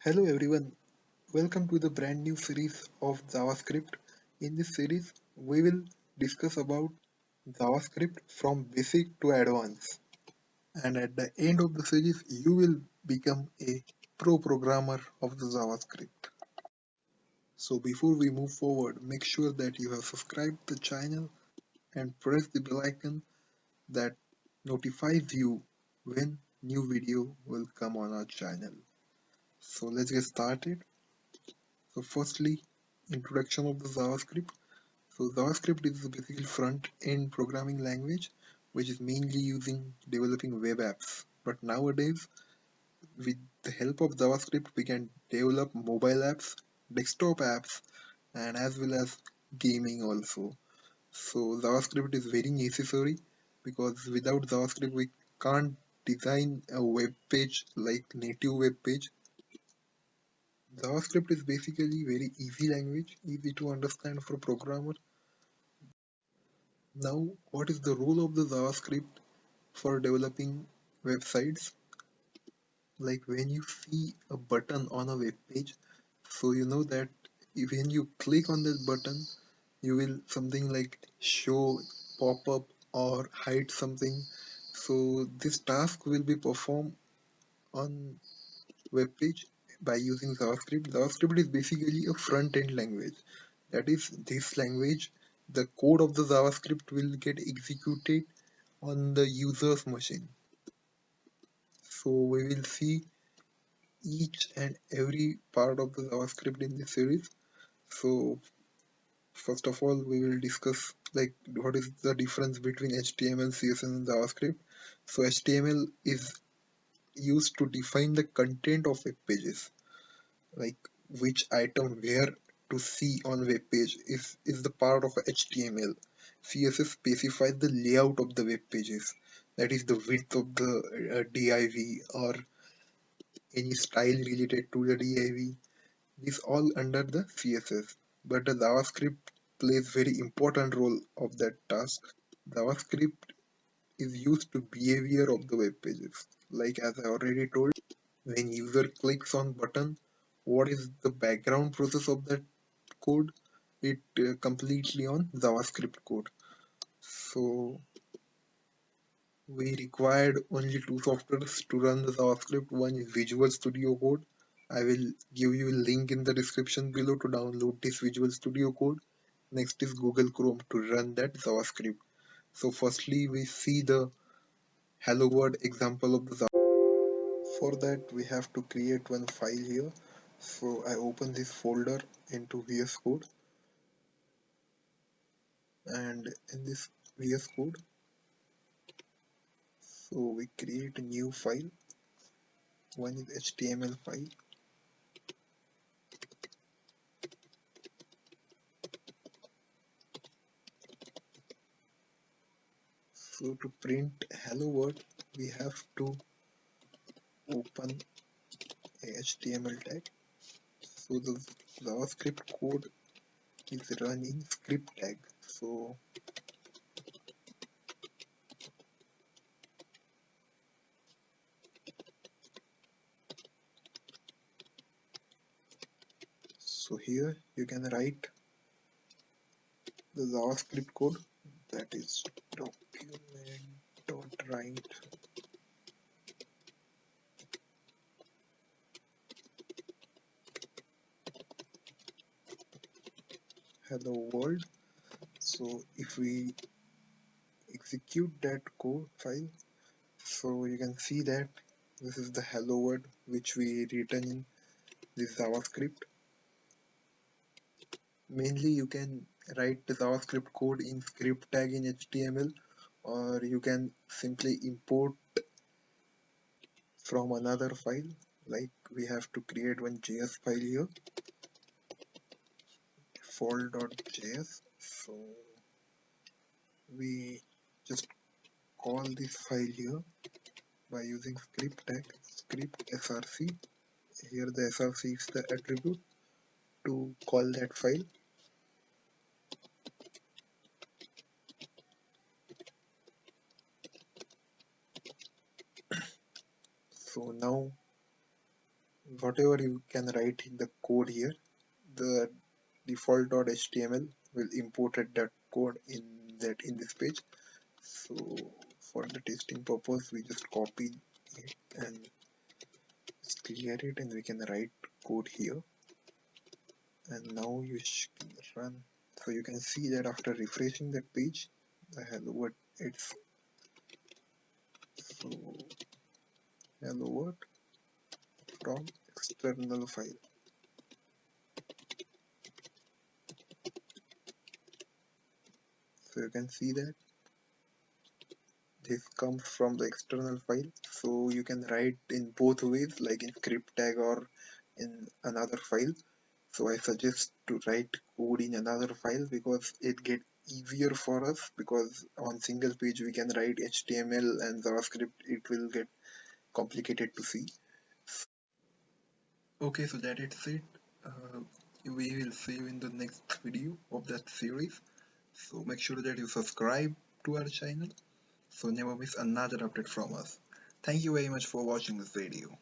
Hello everyone, welcome to the brand new series of JavaScript. In this series, we will discuss about JavaScript from basic to advanced. And at the end of the series, you will become a pro programmer of the JavaScript. So before we move forward, make sure that you have subscribed the channel and press the bell icon that notifies you when new video will come on our channel. So let's get started. So firstly, introduction of the JavaScript. So JavaScript is basically front-end programming language which is mainly using developing web apps. But nowadays, with the help of JavaScript, we can develop mobile apps, desktop apps, and as well as gaming also. So JavaScript is very necessary because without JavaScript we can't design a web page like native web page. JavaScript is basically very easy language, easy to understand for programmer. Now, what is the role of the JavaScript for developing websites? Like when you see a button on a web page, so you know that when you click on that button, you will something like show, pop up, or hide something. So this task will be performed on web page by using JavaScript. JavaScript is basically a front end language. That is, this language, the code of the JavaScript will get executed on the user's machine. So we will see each and every part of the JavaScript in this series. So first of all, we will discuss like what is the difference between HTML, CSS, and JavaScript. So HTML is used to define the content of web pages, like which item where to see on web page is the part of HTML. CSS specifies the layout of the web pages, that is the width of the div or any style related to the div. This all under the CSS, but the JavaScript plays very important role of that task. JavaScript is used to behavior of the web pages. Like as I already told, when user clicks on button, what is the background process of that code? It completely on JavaScript code. So we required only two softwares to run the JavaScript. One is Visual Studio Code. I will give you a link in the description below to download this Visual Studio Code. Next is Google Chrome to run that JavaScript. So firstly we see the hello world example of the JavaScript. For that we have to create one file here. So I open this folder into VS Code, and in this VS Code, so we create a new file. One is HTML file. So to print hello world, we have to open a HTML tag. So the JavaScript code is run in script tag. So here you can write the JavaScript code, that is document.write hello world. So if we execute that code file, so you can see that this is the hello world which we written in this JavaScript. Mainly you can write the JavaScript code in script tag in HTML, or you can simply import from another file. Like we have to create one JS file here, default.js. So we just call this file here by using script tag, script src. Here the src is the attribute to call that file. So now whatever you can write in the code here, the default.html will import that code in this page. So for the testing purpose, we just copy it and just clear it, and we can write code here. And now you can run. So you can see that after refreshing that page, the hello world it's so hello world from external file. So you can see that this comes from the external file. So you can write in both ways, like in script tag or in another file. So I suggest to write code in another file because it gets easier for us, because on single page we can write HTML and JavaScript, it will get complicated to see. Okay, so that is it. Uh, we will see you in the next video of that series. So make sure that you subscribe to our channel so never miss another update from us. Thank you very much for watching this video.